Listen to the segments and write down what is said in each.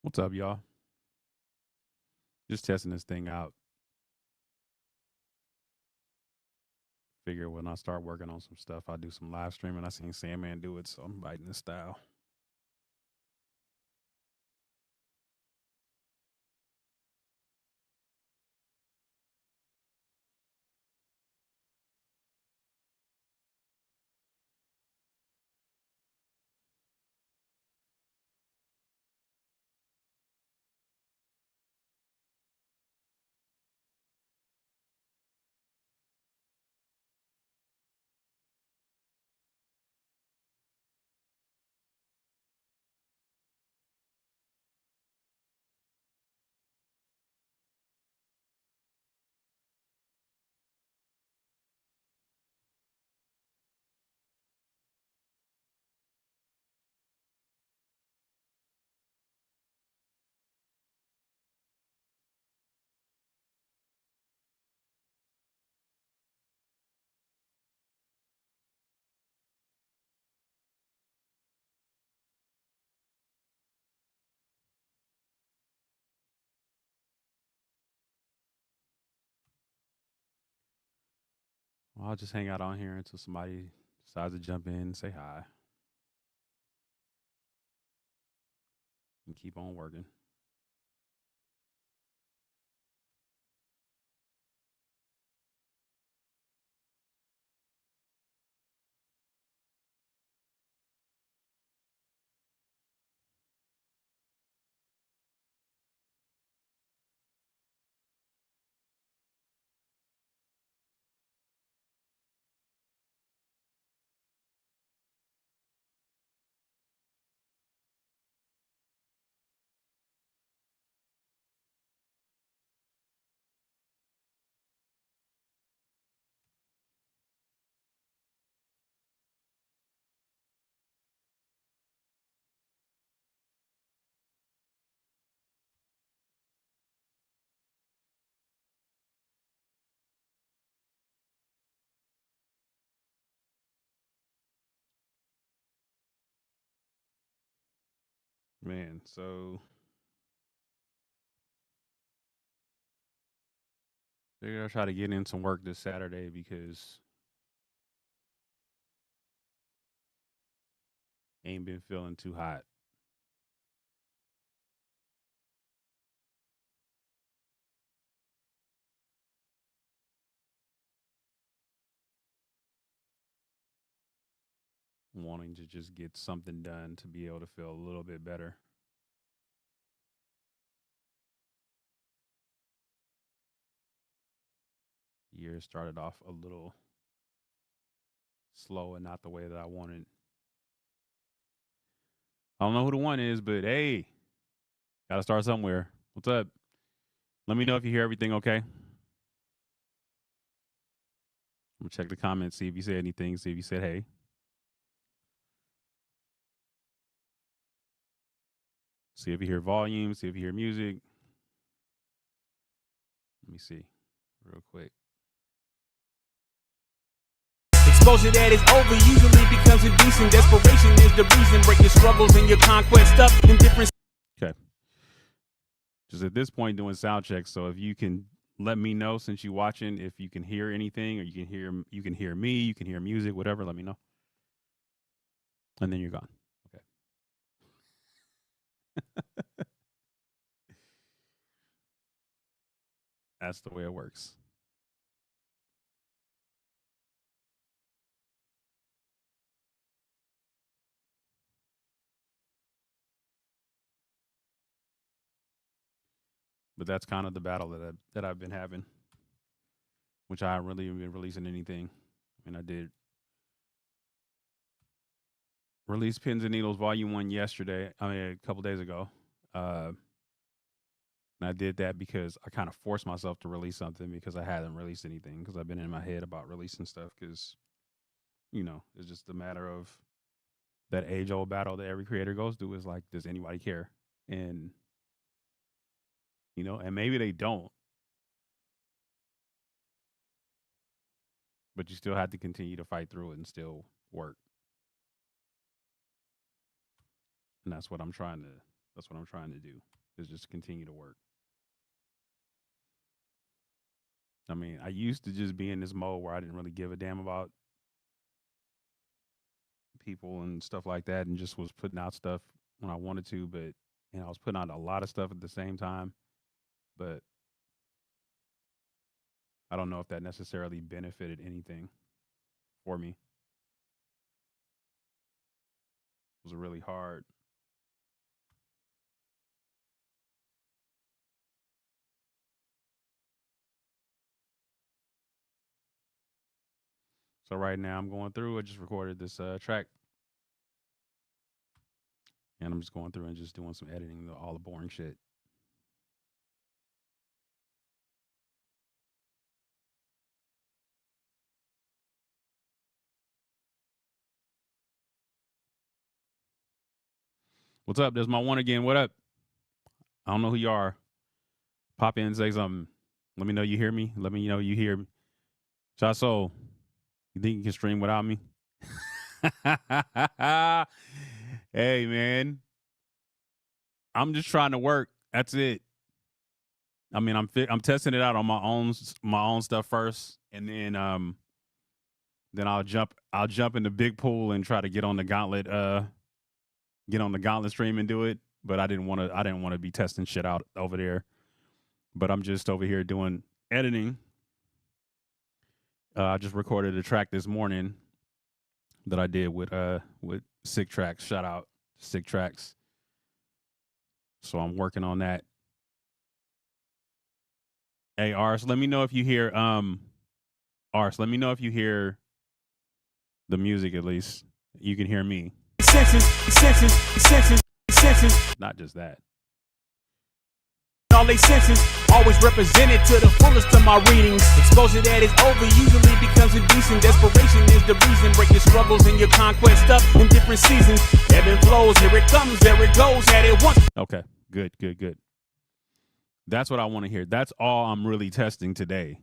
What's up, y'all? Just testing this thing out. Figure when I start working on some stuff, I'll do some live streaming. I seen Sandman do it, so I'm biting this style. Well, I'll just hang out on here until somebody decides to jump in and say hi and keep on working. Man, so figure I'll try to get in some work this Saturday because ain't been feeling too hot. Wanting to just get something done to be able to feel a little bit better. Year started off a little slow and not the way that I wanted. I don't know who the one is, but hey, gotta start somewhere. What's up? Let me know if you hear everything okay. I'm gonna check the comments, see if you said anything, see if you said hey. See if you hear volume, see if you hear music. Let me see real quick. Exposure that is over usually becomes indecent. Desperation is the reason. Break your struggles and your conquest up in different. Okay. Just at this point doing sound checks. So if you can let me know since you're watching if you can hear anything or you can hear me, you can hear music, whatever, let me know. And then you're gone. Okay. That's the way it works. But that's kind of the battle that I've been having, which I haven't really been releasing anything. I mean, I did release Pins and Needles Volume 1 yesterday. I mean, a couple days ago. Uh, and I did that because I kind of forced myself to release something because I hadn't released anything because I've been in my head about releasing stuff because, it's just a matter of that age old battle that every creator goes through is like, does anybody care? And, and maybe they don't, but you still have to continue to fight through it and still work. And that's what I'm trying to That's what I'm trying to do, is just continue to work. I mean, I used to just be in this mode where I didn't really give a damn about people and stuff like that, and just was putting out stuff when I wanted to, but I was putting out a lot of stuff at the same time, but I don't know if that necessarily benefited anything for me. It was really hard. So right now I'm going through. I just recorded this track, and I'm just going through and just doing some editing, all the boring shit. What's up? There's my one again. What up? I don't know who you are. Pop in and say something. Let me know you hear me. Let me know you hear me. Chaso, you think you can stream without me? Hey, man. I'm just trying to work. That's it. I mean, I'm testing it out on my own stuff first, and then I'll jump in the big pool and try to get on the gauntlet stream and do it. But I didn't want to be testing shit out over there. But I'm just over here doing editing. I just recorded a track this morning that I did with Sick Tracks. Shout out Sick Tracks. So I'm working on that. Hey Ars, let me know if you hear Ars, let me know if you hear the music at least. You can hear me. Senses. Not just that. All they senses, always represented to the fullest of my readings. Exposure that is over usually becomes indecent. Desperation is the reason. Break your struggles and your conquest up in different seasons. Ebb and flows, here it comes, there it goes, at it once. Okay, good. That's what I want to hear. That's all I'm really testing today,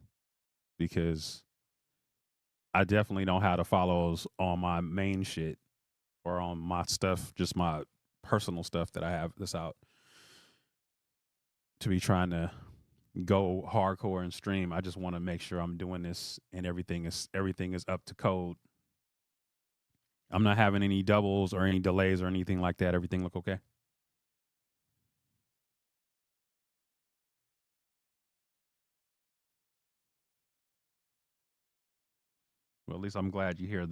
because I definitely don't have the follows on my main shit or on my stuff, just my personal stuff that I have that's out, to be trying to go hardcore and stream. I just want to make sure I'm doing this and everything is up to code. I'm not having any doubles or any delays or anything like that. Everything look okay? Well, at least I'm glad you hear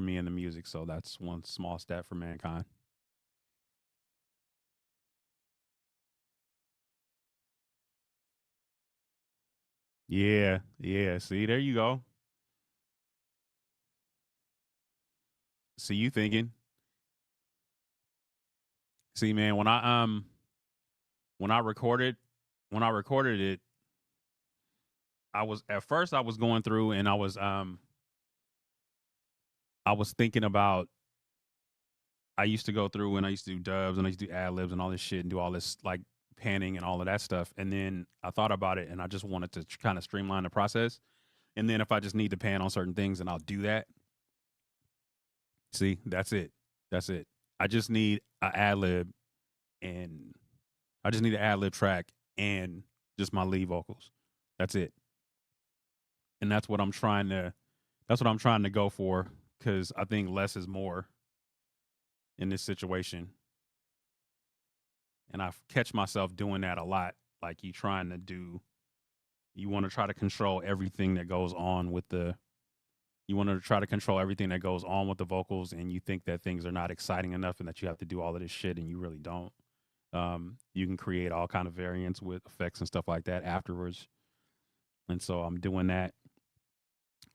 me in the music, so that's one small step for mankind. Yeah. See, there you go. See, you thinking. See, man, when I recorded it, I was going through and I was thinking about, I used to go through and I used to do dubs and I used to do ad libs and all this shit and do all this like panning and all of that stuff. And then I thought about it and I just wanted to kind of streamline the process. And then if I just need to pan on certain things, then I'll do that. See, that's it. I just need an ad lib, and I just need an ad lib track and just my lead vocals. That's it. And that's what I'm trying to go for, because I think less is more in this situation. And I catch myself doing that a lot. Like you want to try to control everything that goes on with the vocals, and you think that things are not exciting enough and that you have to do all of this shit, and you really don't. You can create all kind of variants with effects and stuff like that afterwards. And so I'm doing that.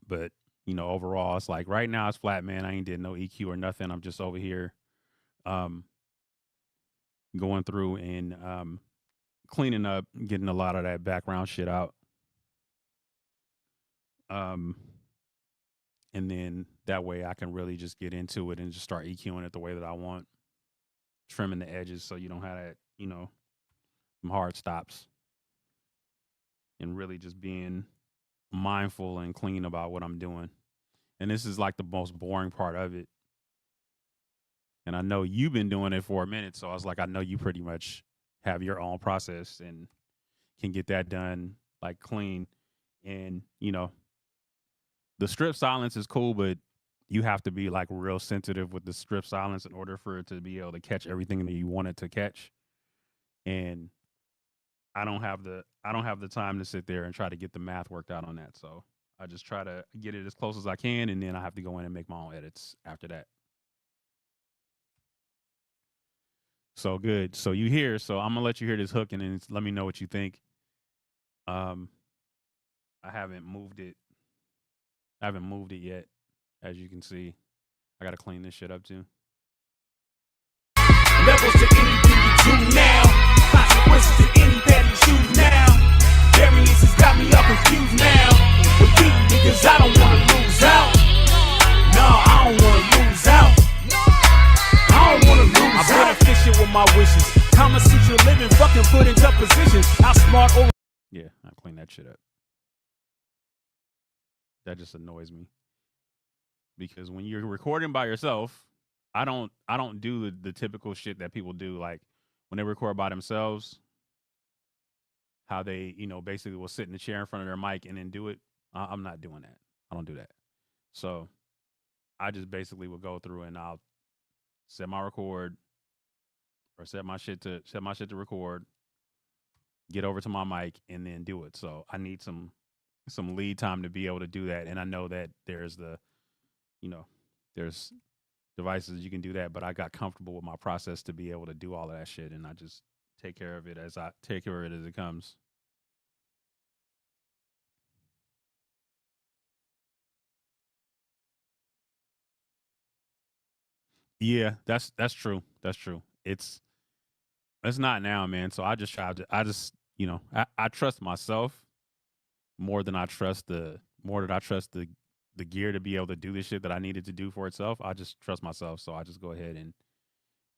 But, overall, it's like right now it's flat, man. I ain't did no EQ or nothing. I'm just over here going through and cleaning up, getting a lot of that background shit out. And then that way I can really just get into it and just start EQing it the way that I want, trimming the edges so you don't have that, some hard stops, and really just being mindful and clean about what I'm doing. And this is like the most boring part of it. And I know you've been doing it for a minute, so I was like, I know you pretty much have your own process and can get that done like clean. And the strip silence is cool, but you have to be like real sensitive with the strip silence in order for it to be able to catch everything that you want it to catch. And I don't have the time to sit there and try to get the math worked out on that. So I just try to get it as close as I can, and then I have to go in and make my own edits after that. So good. So you hear. So I'm gonna let you hear this hook, and then let me know what you think. Um, I haven't moved it. I haven't moved it yet, as you can see. I gotta clean this shit up too. Levels to anything you do now. Consequences to any path you choose now. Variances got me all confused now. Repeat because I don't wanna lose out. No, I don't wanna lose out. I don't wanna lose out. I'm better efficient with my wishes. Kama Sutra living, fucking put in tough positions. Outsmart over. Yeah, I'll clean that shit up. That just annoys me because when you're recording by yourself, I don't do the typical shit that people do, like when they record by themselves, how they basically will sit in the chair in front of their mic and then do it. I'm not doing that. I don't do that. So I just basically will go through and I'll set my record or set my shit to record, get over to my mic, and then do it. So I need some lead time to be able to do that. And I know that there's there's devices you can do that, but I got comfortable with my process to be able to do all of that shit, and I just take care of it as it comes. Yeah, that's true. That's true. It's not now, man. So I just try to I trust myself more than I trust the gear to be able to do this shit that I needed to do for itself. I just trust myself, so I just go ahead and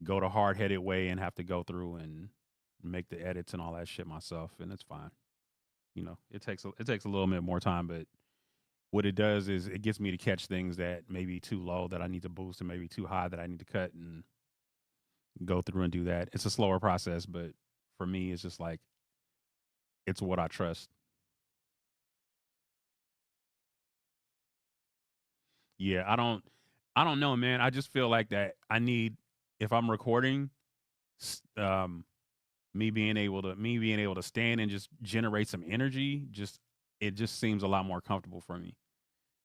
go the hard headed way and have to go through and make the edits and all that shit myself, and it's fine. It takes a little bit more time, but what it does is it gets me to catch things that may be too low that I need to boost and maybe too high that I need to cut and go through and do that. It's a slower process, but for me, it's just like it's what I trust. Yeah, I don't know, man. I just feel like that I need if I'm recording, me being able to stand and just generate some energy. It just seems a lot more comfortable for me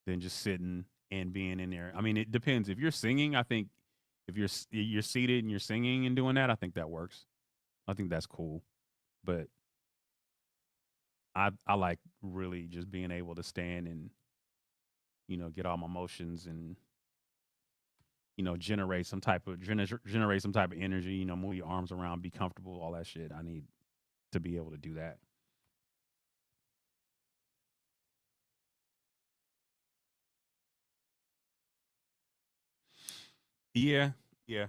than just sitting and being in there. I mean, it depends. If you're singing, I think if you're seated and you're singing and doing that, I think that works. I think that's cool. But I like really just being able to stand and get all my emotions and generate some type of energy. Move your arms around, be comfortable, all that shit. I need to be able to do that. Yeah, yeah.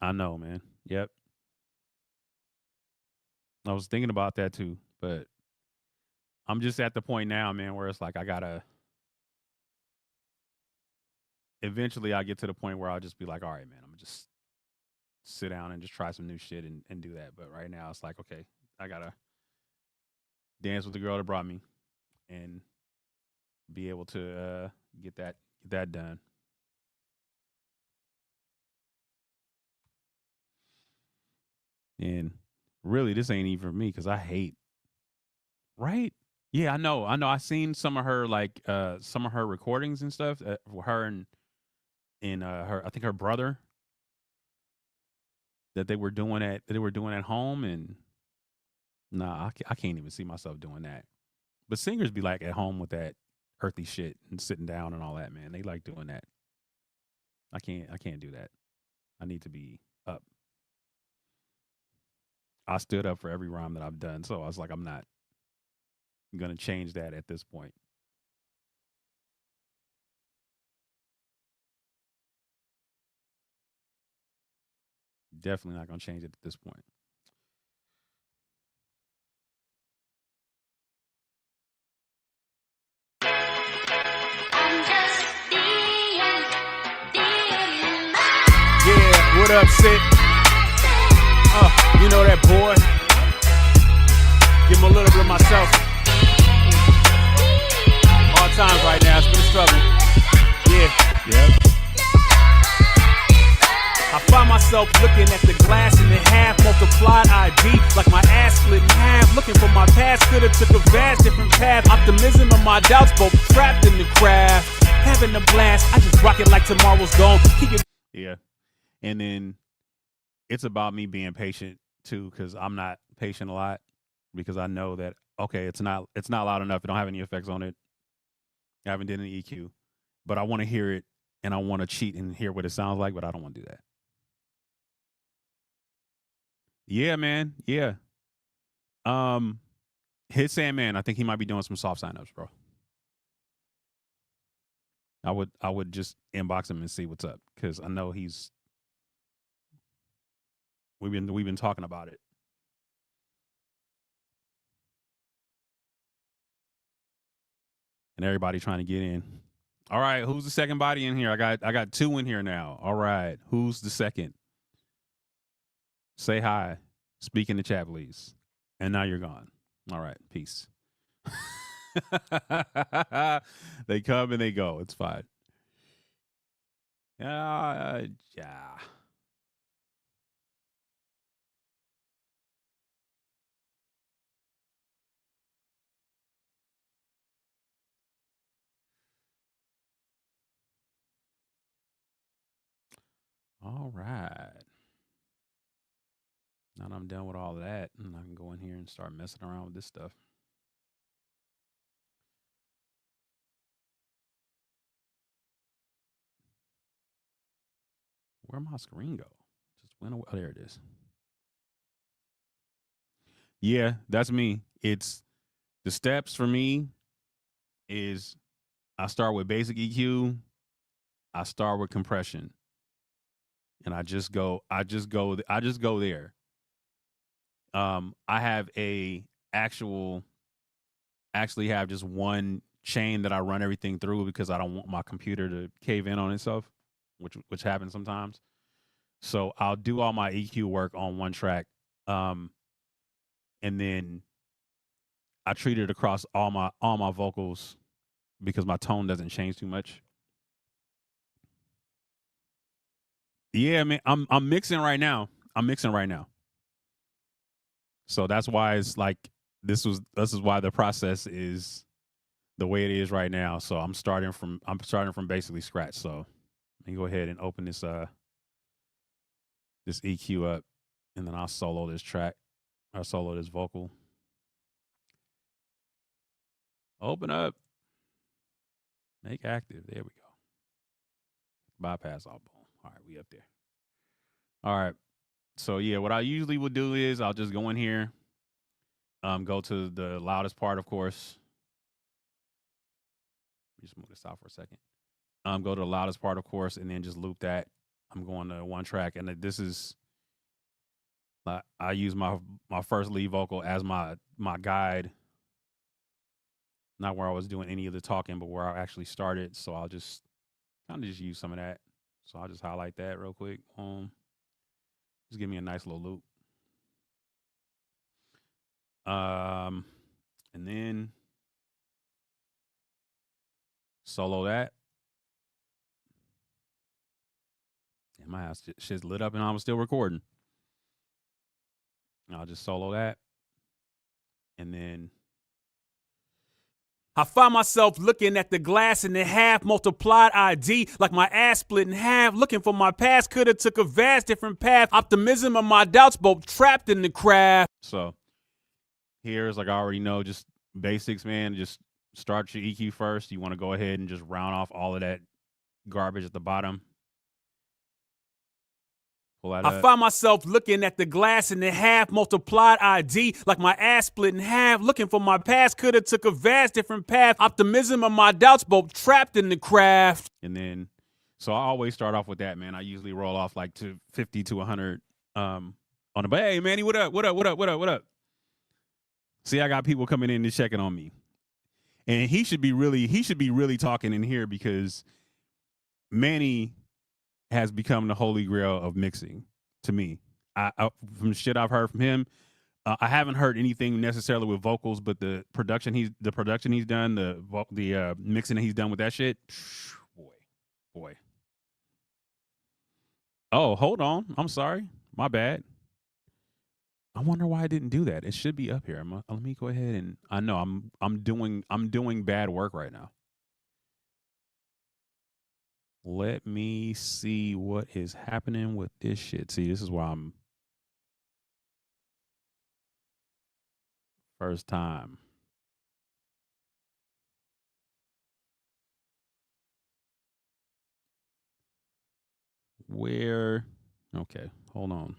I know, man. Yep. I was thinking about that too, but I'm just at the point now, man, where it's like I gotta. Eventually, I get to the point where I'll just be like, all right, man, I'm gonna just sit down and just try some new shit and do that. But right now, it's like, okay, I gotta dance with the girl that brought me and be able to get that done. And really, this ain't even for me because I hate. Right? Yeah, I know. I seen some of her some of her recordings and stuff. Her and her, I think her brother that they were doing at home, and nah, I can't even see myself doing that. But singers be like at home with that earthy shit and sitting down and all that, man. They like doing that. I can't do that. I need to be up. I stood up for every rhyme that I've done, so I was like, I'm not gonna change that at this point. Definitely not gonna change it at this point. I'm just being What up, Sid? You know that boy. Give him a little bit of myself. Hard times right now. It's been a struggle. Yeah. I find myself looking at the glass in the half multiplied ID, like my ass split in half. Looking for my past, coulda took a vast different path. Optimism and my doubts both trapped in the craft. Having a blast, I just rock it like tomorrow's gone. Yeah, and then it's about me being patient too, because I'm not patient a lot, because I know that okay, it's not loud enough. It don't have any effects on it. I haven't done an EQ, but I want to hear it and I want to cheat and hear what it sounds like, but I don't want to do that. Yeah, man. Yeah. Hit Sandman. I think he might be doing some soft signups, bro. I would just inbox him and see what's up, because I know we've been talking about it. And everybody trying to get in. All right, who's the second body in here? I got 2 in here now. All right, who's the second? Say hi. Speak in the chat, please. And now you're gone. All right, peace. They come and they go. It's fine. Yeah. All right. Now that I'm done with all that, and I can go in here and start messing around with this stuff. Where'd my screen go? Just went away. Oh, there it is. Yeah, that's me. It's the steps for me is I start with basic EQ, I start with compression, and I just go there. I have actually have just one chain that I run everything through, because I don't want my computer to cave in on itself, which happens sometimes. So I'll do all my EQ work on one track, and then I treat it across all my vocals, because my tone doesn't change too much. Yeah, man, I'm mixing right now. So that's why it's like this is why the process is the way it is right now. So I'm starting from basically scratch. So let me go ahead and open this EQ up, and then I'll solo this track. I'll solo this vocal. Open up. Make active. There we go. Bypass all. Boom. All right, we up there. All right. So yeah, what I usually would do is I'll just go in here, go to the loudest part, of course. Just move this out for a second. Go to the loudest part, of course, and then just loop that. I'm going to one track, and this is I use my first lead vocal as my guide. Not where I was doing any of the talking, but where I actually started. So I'll just kind of just use some of that. So I'll just highlight that real quick. Just give me a nice little loop. And then solo that. And my house shit's lit up and I was still recording. I'll just solo that. And then I find myself looking at the glass in the half multiplied ID, like my ass split in half. Looking for my past, coulda took a vast different path. Optimism and my doubts both trapped in the craft. So here's, like I already know, just basics, man. Just start your EQ first. You want to go ahead and just round off all of that garbage at the bottom. I find myself looking at the glass in the half multiplied ID, like my ass split in half. Looking for my past, coulda took a vast different path. Optimism and my doubts both trapped in the craft. And then, so I always start off with that, man. I usually roll off like to 50 to 100 on the, but hey, Manny, what up? See, I got people coming in and checking on me. And he should be really talking in here, because Manny has become the holy grail of mixing to me. From the shit I've heard from him, I haven't heard anything necessarily with vocals, but the production he's done, the mixing that he's done with that shit, boy. Oh, hold on. I'm sorry. My bad. I wonder why I didn't do that. It should be up here. Let me go ahead and I know I'm doing bad work right now. Let me see what is happening with this shit. See, this is why I'm first time. Where? Okay, hold on.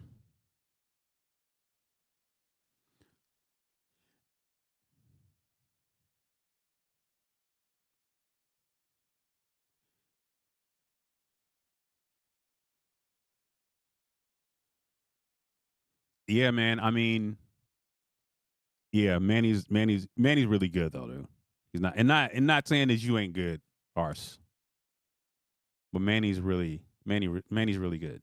Yeah, man. I mean, yeah, Manny's really good though, dude. He's not saying that you ain't good, Ars. But Manny's really good.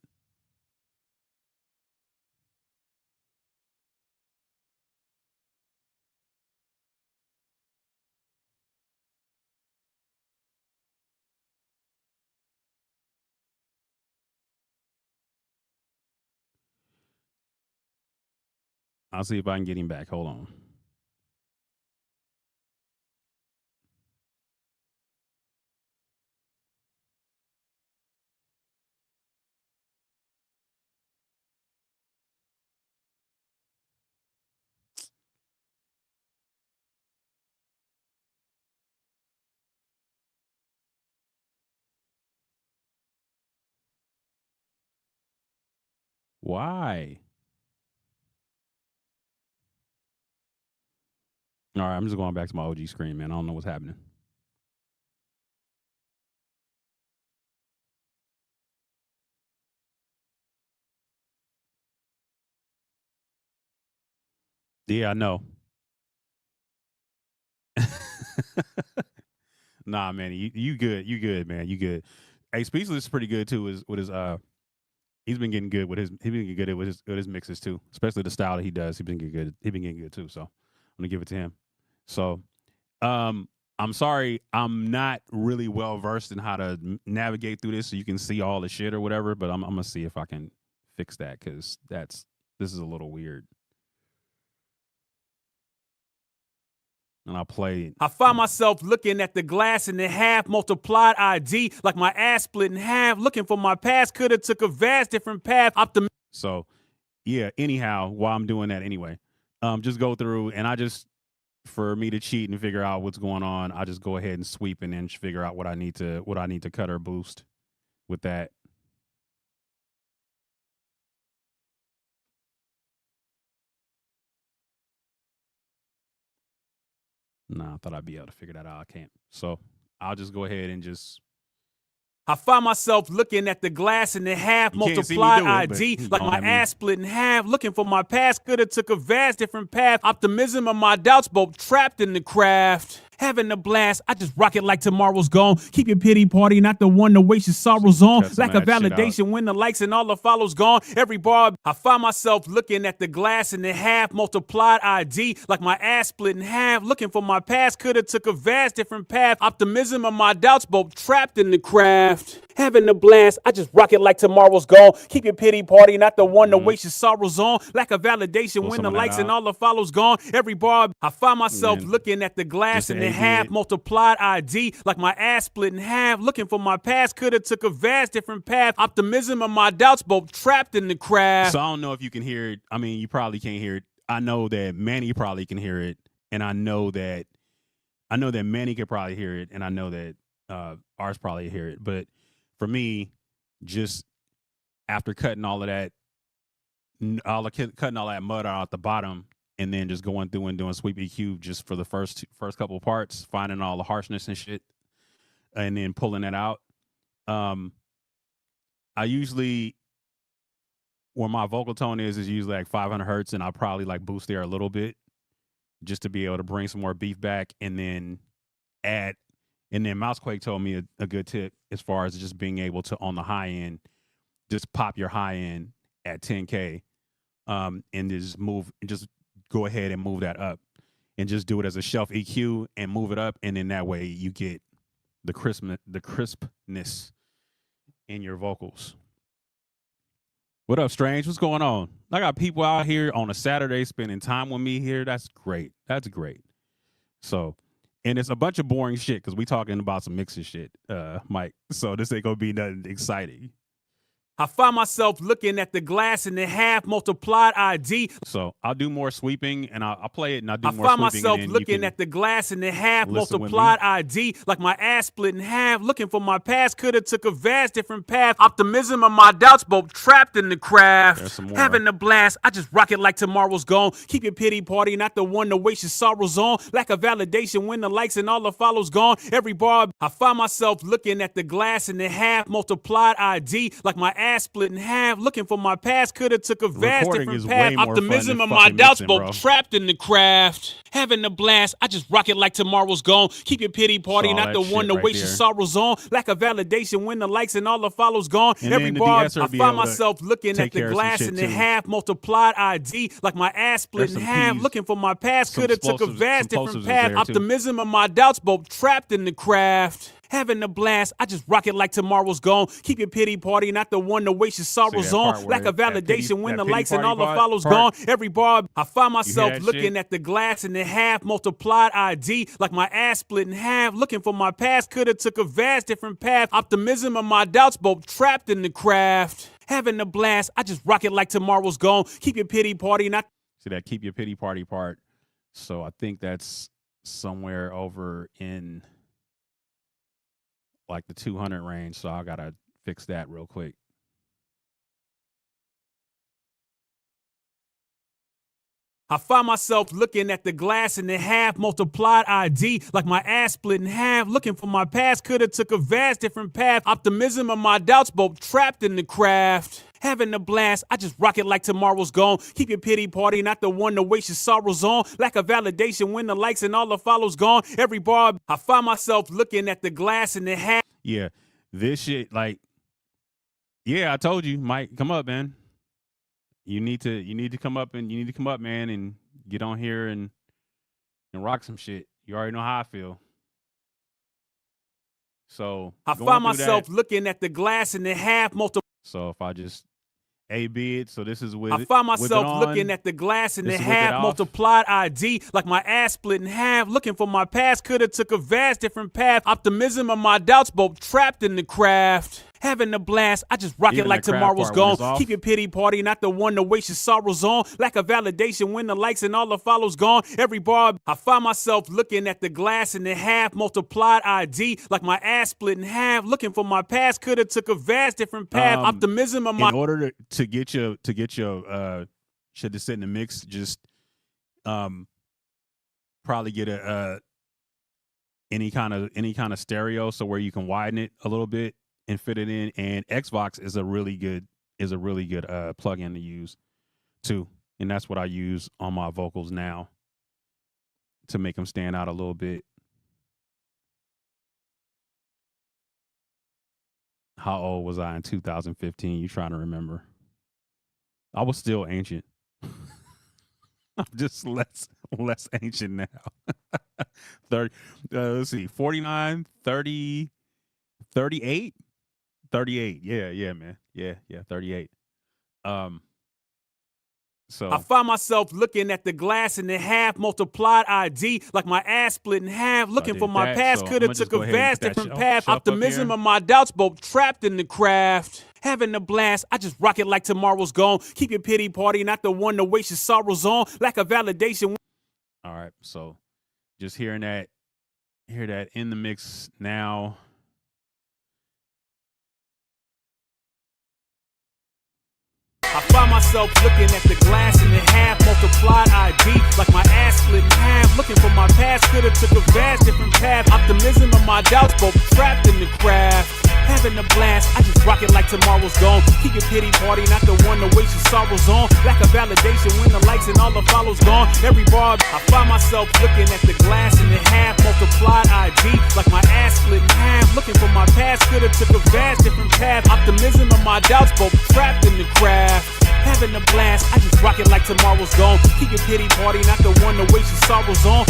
I'll see if I can get him back. Hold on. Why? All right, I'm just going back to my OG screen, man. I don't know what's happening. Yeah, I know. Nah, man, you good. You good, man. You good. Hey, Speechless is pretty good too. He's been getting good with his mixes too, especially the style that he does. He's been getting good. He's been getting good too. So I'm gonna give it to him. So, I'm sorry, I'm not really well versed in how to navigate through this, so you can see all the shit or whatever. But I'm gonna see if I can fix that because this is a little weird. And I'll play. I find myself looking at the glass in the half multiplied ID, like my ass split in half, looking for my past. Coulda took a vast different path. So, yeah. Anyhow, while I'm doing that anyway, just go through and for me to cheat and figure out what's going on, I just go ahead and sweep and then figure out what I need to cut or boost with that. Nah, I thought I'd be able to figure that out. I can't. So I'll just go ahead and just. I find myself looking at the glass in the half multiplied ID, like my ass split in half, looking for my past. Coulda took a vast different path. Optimism of my doubts, both trapped in the craft. Having a blast, I just rock it like tomorrow's gone. Keep your pity party, not the one to waste your sorrows on. Lack of validation when the likes and all the follows gone. Every bar, I find myself looking at the glass in the half multiplied ID, like my ass split in half, looking for my past. Coulda took a vast different path. Optimism of my doubts, both trapped in the craft. Having a blast, I just rock it like tomorrow's gone. Keep your pity party, not the one to waste your sorrows on. Lack of validation when the likes and all the follows gone. Every bar, I find myself looking at the glass in the half multiplied ID, like my ass split in half, looking for my past. Coulda took a vast different path. Optimism of my doubts, both trapped in the craft. So I don't know if you can hear it. I mean, you probably can't hear it. I know that Manny probably can hear it, and I know that Manny could probably hear it, and I know that Ars probably hear it. But for me, just after cutting all that mud out the bottom, and then just going through and doing sweep EQ just for the first couple of parts, finding all the harshness and shit, and then pulling that out. I usually, where my vocal tone is usually like 500 hertz, and I'll probably like boost there a little bit just to be able to bring some more beef back, and then add. And then Mousequake told me a good tip as far as just being able to, on the high end, just pop your high end at 10K, and just go ahead and move that up, and just do it as a shelf EQ and move it up, and then that way you get the crispness in your vocals. What up, Strange? What's going on? I got people out here on a Saturday spending time with me here. That's great. That's great. So, and it's a bunch of boring shit because we talking about some mixing shit, Mike. So this ain't gonna be nothing exciting. I find myself looking at the glass in the half multiplied ID. So I'll do more sweeping, and I'll play it, and I'll do more sweeping. I sweeping. find myself looking at the glass in the half multiplied ID, like my ass split in half, looking for my past. Coulda took a vast different path. Optimism and my doubts both trapped in the craft. Having a blast, I just rock it like tomorrow's gone. Keep your pity party, not the one to waste your sorrows on. Lack of validation when the likes and all the follows gone. Every bar, I find myself looking at the glass in the half multiplied ID, like my ass split in half, looking for my past. Coulda took a vast different path. Optimism and my doubts both trapped in the craft. Having a blast, I just rock it like tomorrow's gone. Keep your pity party, not the one to waste your sorrows on. Lack of validation when the likes and all the follows gone. Every bar, I find myself looking at the glass in the half multiplied ID, like my ass split in half, looking for my past. Coulda took a vast different path. Optimism and my doubts both trapped in the craft. Having a blast, I just rock it like tomorrow's gone. Keep your pity party, not the one to waste your sorrows on. Lack of validation when the likes and all the follows gone. Every bar, I find myself looking at the glass in the half multiplied ID, like my ass split in half, looking for my past. Coulda took a vast different path. Optimism and my doubts both trapped in the craft. Having a blast, I just rock it like tomorrow's gone. Keep your pity party, not. See that keep your pity party part. So I think that's somewhere over in like the 200 range, so I gotta fix that real quick. I find myself looking at the glass in the half multiplied ID, like my ass split in half, looking for my past. Coulda took a vast different path. Optimism and my doubts both trapped in the craft. Having a blast, I just rock it like tomorrow's gone. Keep your pity party, not the one to waste your sorrows on. Lack of validation when the likes and all the follows gone. Every bar, I find myself looking at the glass in the half. Yeah, this shit, like, yeah, I told you, Mike, come up, man. You need to come up, man, and get on here and rock some shit. You already know how I feel. So I find myself looking at the glass in the half multiplied. So if I just A-B it, so this is with I find myself looking at the glass in the half multiplied ID, like my ass split in half, looking for my past. Coulda took a vast different path. Optimism and my doubts both trapped in the craft. Having a blast, I just rock it like tomorrow's gone. Keep your pity party, not the one to waste your sorrows on. Lack of validation when the likes and all the follows gone. Every bar, I find myself looking at the glass in the half multiplied ID, like my ass split in half, looking for my past. Coulda took a vast different path. Optimism of my. In order to get your shit to sit in the mix, just probably get a any kind of stereo, so where you can widen it a little bit and fit it in. And Xbox is a really good plug-in to use too, and that's what I use on my vocals now to make them stand out a little bit. How old was I in 2015? You trying to remember? I was still ancient. I'm just less ancient now. 30, let's see, 49, 30, 38. 38. Yeah, man. Yeah, 38. So I find myself looking at the glass in the half multiplied ID, like my ass split in half, looking for my past. Coulda took a vast different path. Optimism and my doubts both trapped in the craft. Having a blast, I just rock it like tomorrow's gone. Keep your pity party, not the one to waste your sorrows on. Lack of validation. All right, so just hear that in the mix now. I find myself looking at the glass in the half multiplied ID, like my ass split in half, looking for my past. Coulda took a vast different path. Optimism and my doubts both trapped in the craft. Having a blast, I just rock it like tomorrow's gone. Keep your pity party, not the one to waste your sorrows on. Lack of validation when the likes and all the follows gone. Every bar, I find myself looking at the glass in the half multiplied ID, like my ass split in half, looking for my past. Coulda took a vast different path. Optimism and my doubts both the craft. Having a blast, I just rock it like tomorrow's gone. Keep your pity party, not the one to waste your sorrows on.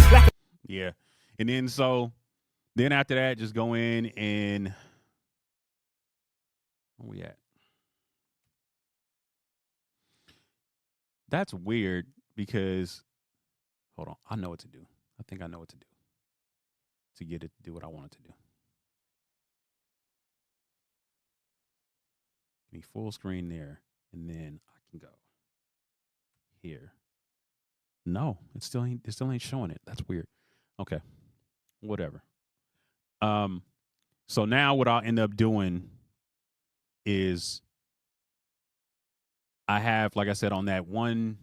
Yeah. And then after that, just go in and where we at? That's weird because, hold on, I know what to do. I think I know what to do to get it to do what I want it to do. Give me full screen there, and then I can go here. No, it still ain't showing it. That's weird. Okay, whatever. So now what I'll end up doing is I have, like I said, on that one,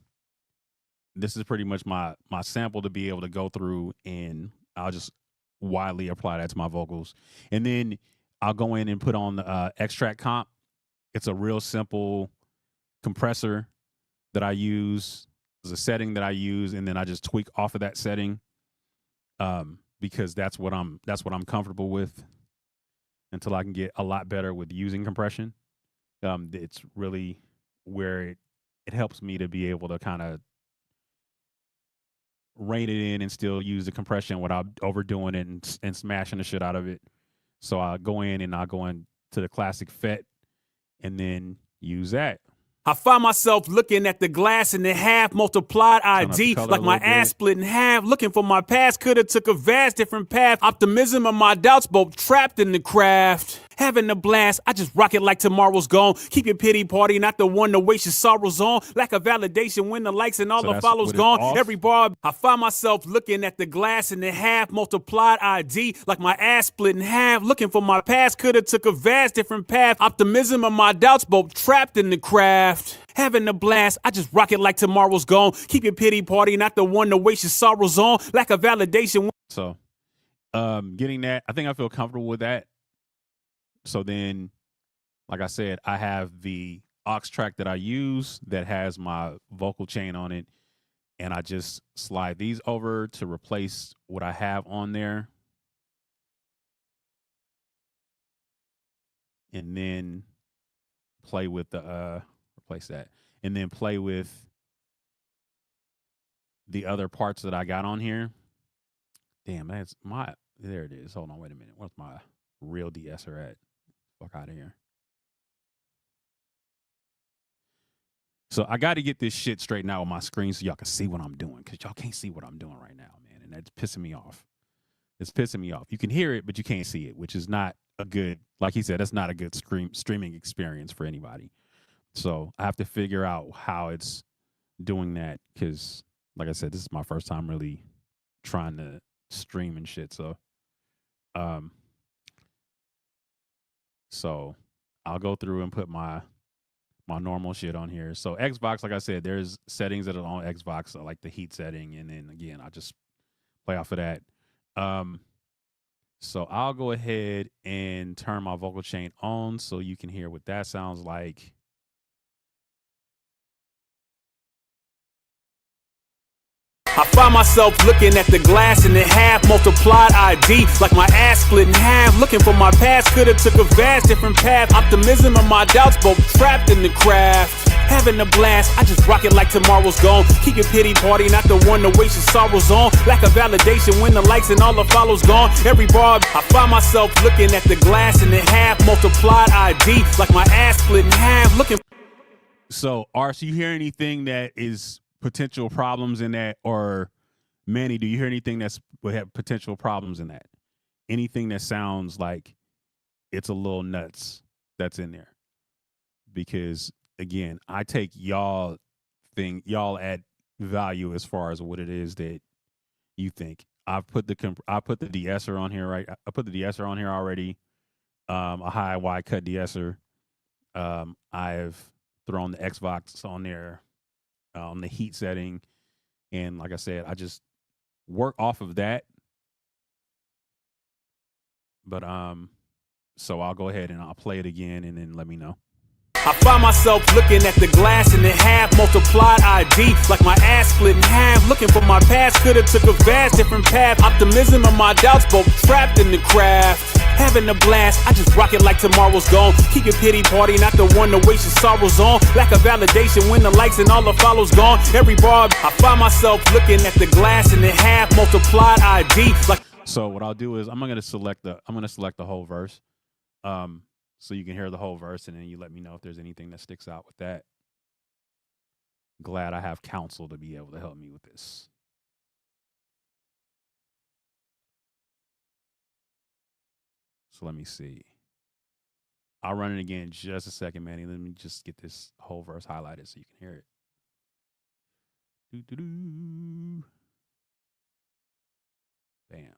this is pretty much my sample to be able to go through, and I'll just widely apply that to my vocals. And then I'll go in and put on the extract comp. It's a real simple compressor that I use. There's a setting that I use, and then I just tweak off of that setting because that's what I'm comfortable with until I can get a lot better with using compression. It's really where it helps me to be able to kind of rein it in and still use the compression without overdoing it and smashing the shit out of it. So I'll go in and I'll go into the classic FET and then use that. I find myself looking at the glass in the half multiplied ID, like my ass split in half, looking for my past. Coulda took a vast different path. Optimism and my doubts both trapped in the craft. Having a blast, I just rock it like tomorrow's gone. Keep your pity party, not the one to waste your sorrows on. Lack of validation when the likes and all the follows gone. Every bar, I find myself looking at the glass in the half multiplied ID, like my ass split in half, looking for my past. Coulda took a vast different path. Optimism and my doubts both trapped in the craft. Having a blast, I just rock it like tomorrow's gone. Keep your pity party, not the one to waste your sorrows on. Lack of validation. So, getting that, I think I feel comfortable with that. So then, like I said, I have the aux track that I use that has my vocal chain on it, and I just slide these over to replace what I have on there. And then play with the replace that, and then play with the other parts that I got on here. Damn, that's my, there it is. Hold on, wait a minute. Where's my real de-esser at? Fuck out of here. So I got to get this shit straightened out on my screen so y'all can see what I'm doing, because y'all can't see what I'm doing right now, man, and that's pissing me off. It's pissing me off. You can hear it, but you can't see it, which is not a good, like he said, that's not a good streaming experience for anybody. So I have to figure out how it's doing that, because, like I said, this is my first time really trying to stream and shit. So I'll go through and put my normal shit on here. So Xbox, like I said, there's settings that are on Xbox, like the heat setting, and then again, I'll just play off of that. So I'll go ahead and turn my vocal chain on so you can hear what that sounds like. I find myself looking at the glass in the half multiplied ID, like my ass split in half, looking for my past. Coulda took a vast different path. Optimism and my doubts both trapped in the craft. Having a blast, I just rock it like tomorrow's gone. Keep your pity party, not the one to waste your sorrows on. Lack of validation when the likes and all the follows gone. Every bar, I find myself looking at the glass in the half multiplied ID, like my ass split in half, looking. So, Ars, you hear anything that is potential problems in that? Or Manny, do you hear anything that's would have potential problems in that? Anything that sounds like it's a little nuts that's in there? Because again, I take y'all at value as far as what it is that you think. I put the de-esser on here, right? I put the de-esser on here already. A high wide cut de-esser. I've thrown the Xbox on there on the heat setting, and like I said, I just work off of that. But so I'll go ahead and I'll play it again, and then let me know. I find myself looking at the glass in the half multiplied ID, like my ass split in half, looking for my past. Coulda took a vast different path. Optimism and my doubts both trapped in the craft. having a blast. I just rock it like tomorrow's gone. Keep your pity party, not the one to waste your sorrows on. Lack of validation when the likes and all the follows gone. Every bar, I find myself looking at the glass and it half multiplied ID. Like, so what I'll do is I'm gonna select the whole verse, so you can hear the whole verse, and then you let me know if there's anything that sticks out with that. Glad I have counsel to be able to help me with this. So let me see. I'll run it again in just a second, Manny. Let me just get this whole verse highlighted so you can hear it. Doo-doo-doo. Bam.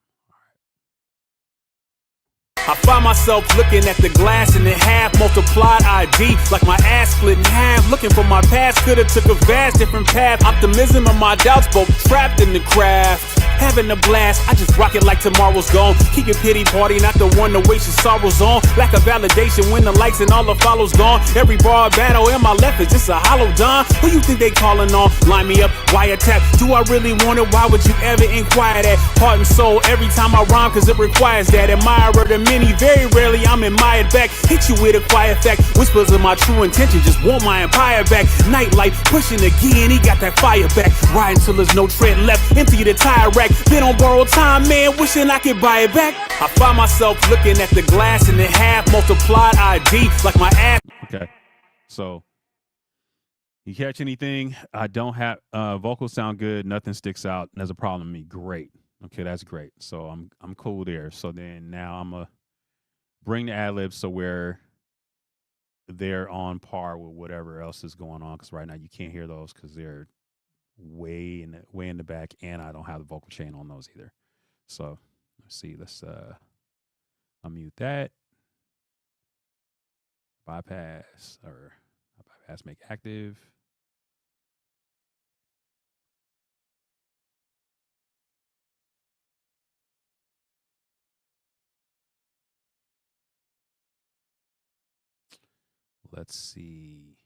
I find myself looking at the glass and it half multiplied ID. Like my ass split in half. Looking for my past, coulda took a vast different path. Optimism and my doubts both trapped in the craft. Having a blast, I just rock it like tomorrow's gone. Keep your pity party, not the one to waste your sorrows on. Lack of validation when the likes and all the follows gone. Every bar battle in my left is just a hollow dime. Who you think they calling on? Line me up, wiretap. Do I really want it? Why would you ever inquire that? Heart and soul every time I rhyme, cause it requires that. Admirer the many, very rarely I'm admired back. Hit you with a quiet fact. Whispers of my true intention, just want my empire back. Nightlife pushing again, he got that fire back. Riding till there's no tread left, empty the tire rack. Been on borrowed time, man, wishing I could buy it back. I find myself looking at the glass and it half multiplied ID. Like my ass. Okay, so you catch anything? I don't have vocals sound good, nothing sticks out. There's a problem with me. Great. Okay, that's great. So I'm cool there. So then now I'm gonna bring the ad-libs so where they're on par with whatever else is going on, because right now you can't hear those because they're way in the back, and I don't have the vocal chain on those either. So let's see. Let's unmute that. Bypass make active. Let's see.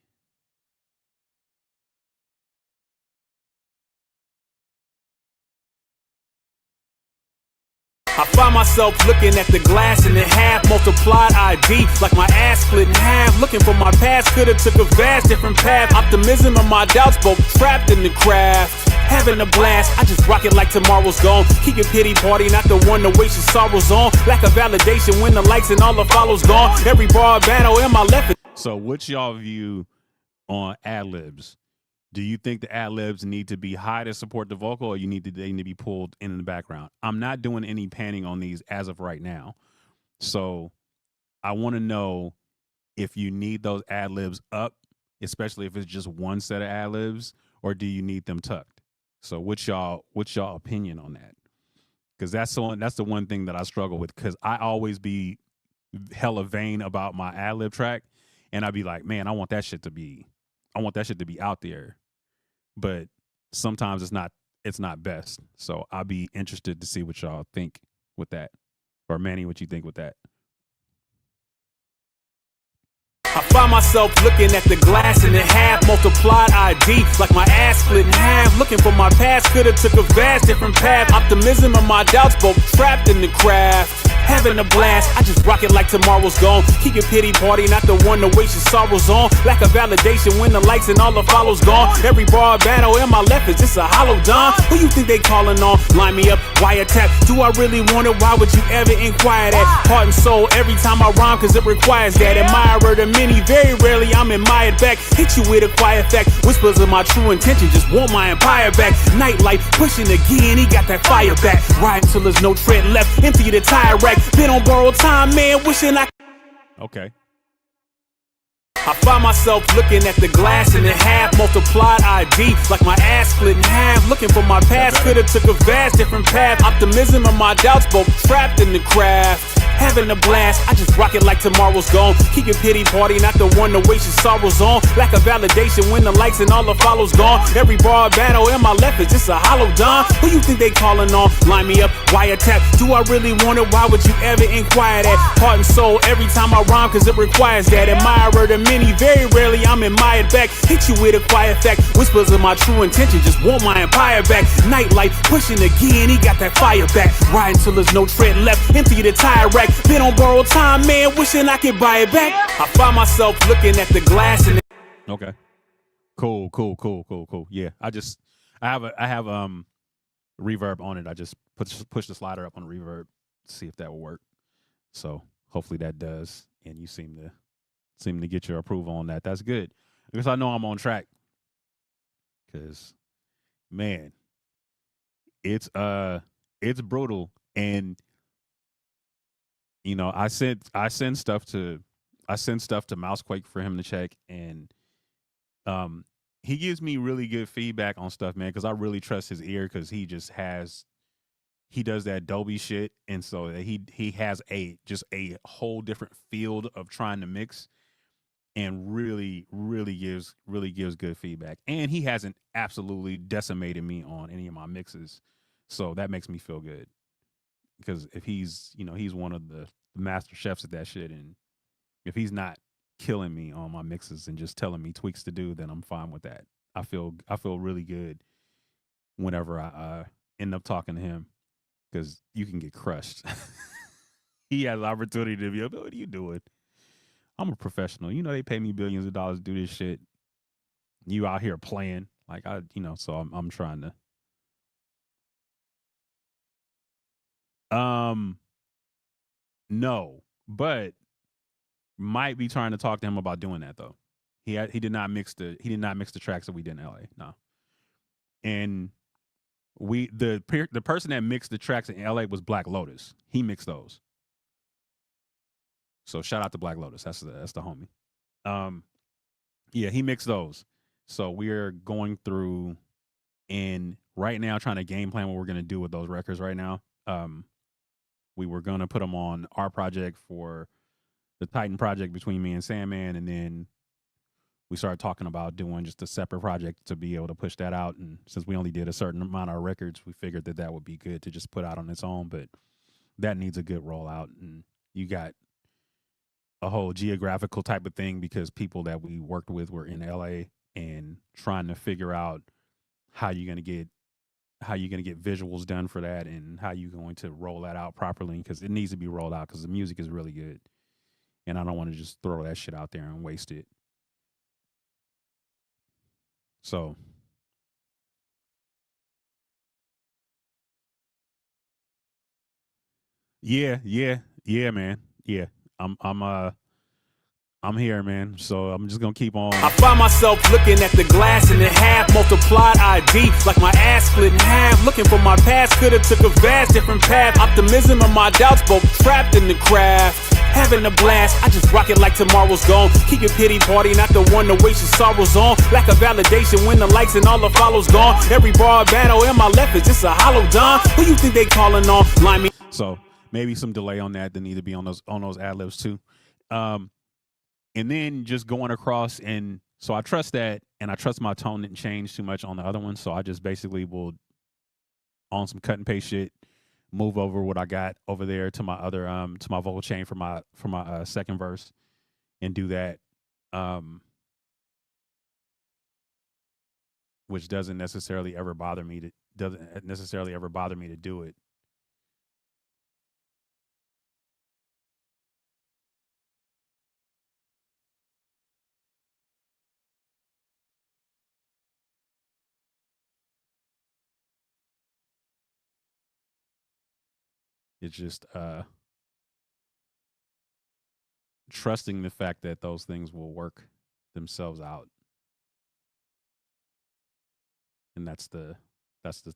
I find myself looking at the glass and it half multiplied ID. Like my ass split in half. Looking for my past, coulda took a vast different path. Optimism and my doubts both trapped in the craft. Having a blast, I just rock it like tomorrow's gone. Keep your pity party, not the one to waste your sorrows on. Lack of validation when the likes and all the follows gone. Every bar battle in my left. So what's y'all view on ad-libs? Do you think the ad-libs need to be high to support the vocal, or they need to be pulled in the background? I'm not doing any panning on these as of right now. So I want to know if you need those ad-libs up, especially if it's just one set of ad-libs, or do you need them tucked? So what's y'all opinion on that? Because that's the one thing that I struggle with, because I always be hella vain about my ad-lib track, and I'd be like, man, I want that shit to be out there. But sometimes it's not best. So I'll be interested to see what y'all think with that. Or Manny, what you think with that? I find myself looking at the glass and it half multiplied ID. Like my ass split in half. Looking for my past, coulda took a vast different path. Optimism and my doubts both trapped in the craft. Having a blast, I just rock it like tomorrow's gone. Keep your pity party, not the one to waste your sorrows on. Lack of validation when the likes and all the follows gone. Every bar battle in my left is just a hollow dime. Who you think they calling on? Line me up, wiretap. Do I really want it? Why would you ever inquire that? Heart and soul every time I rhyme, cause it requires that. Admirer the many, very rarely I'm admired back. Hit you with a quiet fact. Whispers of my true intention, just want my empire back. Nightlife pushing again, he got that fire back. Riding till there's no tread left, empty the tire rack. Been on borrowed time, man, wishing I. Okay. I find myself looking at the glass and it half multiplied ID. Like my ass split in half. Looking for my past, coulda took a vast different path. Optimism and my doubts both trapped in the craft. Having a blast, I just rock it like tomorrow's gone. Keep your pity party, not the one to waste your sorrows on. Lack of validation when the likes and all the follows gone. Every bar battle in my left is just a hollow dime. Who you think they calling on? Line me up, wiretap. Do I really want it? Why would you ever inquire that? Heart and soul every time I rhyme, cause it requires that. Admirer the many, very rarely I'm I'm admired back. Hit you with a quiet fact. Whispers of my true intention, just want my empire back. Nightlight, pushing again, he got that fire back. Riding till there's no tread left, empty the tire rack. Been on borrowed time, man, wishing I could buy it back. I find myself looking at the glass and okay. Cool. Yeah, I have reverb on it. I just push the slider up on reverb to see if that will work. So hopefully that does, and you seem to get your approval on that. That's good because I know I'm on track. Because man, it's brutal, and you know I send stuff to Mousequake for him to check, and he gives me really good feedback on stuff, man, because I really trust his ear because he does that Dolby shit, and so he has a whole different field of trying to mix, and really gives good feedback. And he hasn't absolutely decimated me on any of my mixes, so that makes me feel good. Because if he's one of the master chefs at that shit, and if he's not killing me on my mixes and just telling me tweaks to do, then I'm fine with that. I feel really good whenever I end up talking to him, because you can get crushed. He has the opportunity to be like, what are you doing? I'm a professional. You know, they pay me billions of dollars to do this shit. You out here playing. Like so I'm trying to no, but might be trying to talk to him about doing that though. He did not mix the tracks that we did in LA. No. And the person that mixed the tracks in LA was Black Lotus. He mixed those. So shout out to Black Lotus. That's the homie. Yeah, he mixed those. So we're going through and right now trying to game plan what we're going to do with those records right now. We were going to put them on our project for the Titan project between me and Sandman, and then we started talking about doing just a separate project to be able to push that out. And since we only did a certain amount of records, we figured that would be good to just put out on its own, but that needs a good rollout. And you got a whole geographical type of thing because people that we worked with were in LA and trying to figure out how you're going to get visuals done for that and how you're going to roll that out properly, because it needs to be rolled out because the music is really good. And I don't want to just throw that shit out there and waste it. So yeah, man. Yeah. I'm here, man. So I'm just gonna keep on. I find myself looking at the glass in the half, multiplied ID, like my ass split in half. Looking for my past, coulda took a vast different path. Optimism and my doubts both trapped in the craft. Having a blast, I just rock it like tomorrow's gone. Keep your pity party, not the one to waste your sorrows on. Lack of validation when the likes and all the follows gone. Every bar battle in my left is just a hollow dime. Who you think they calling on? Line me. So maybe some delay on that need to be on those ad-libs too. And then just going across, and so I trust that, and I trust my tone didn't change too much on the other one. So I just basically will, on some cut and paste shit, move over what I got over there to my other to my vocal chain for my second verse, and do that. Which doesn't necessarily ever bother me to do it. It's just trusting the fact that those things will work themselves out. And that's the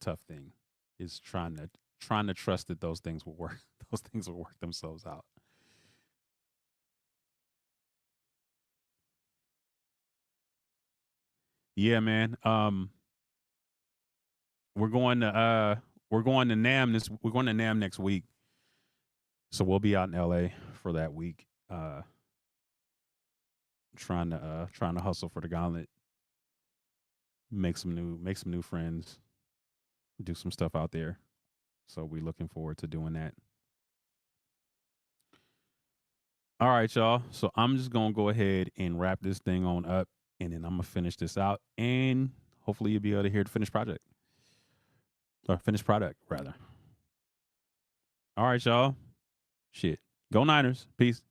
tough thing, is trying to trust that those things will work. Those things will work themselves out. Yeah, man. We're going to NAMM next week. So we'll be out in LA for that week. Trying to hustle for the gauntlet. Make some new friends. Do some stuff out there. So we're looking forward to doing that. All right, y'all. So I'm just going to go ahead and wrap this thing on up. and then I'm gonna finish this out, and hopefully you'll be able to hear the finished project or finished product rather. All right, y'all. Shit. Go Niners. Peace.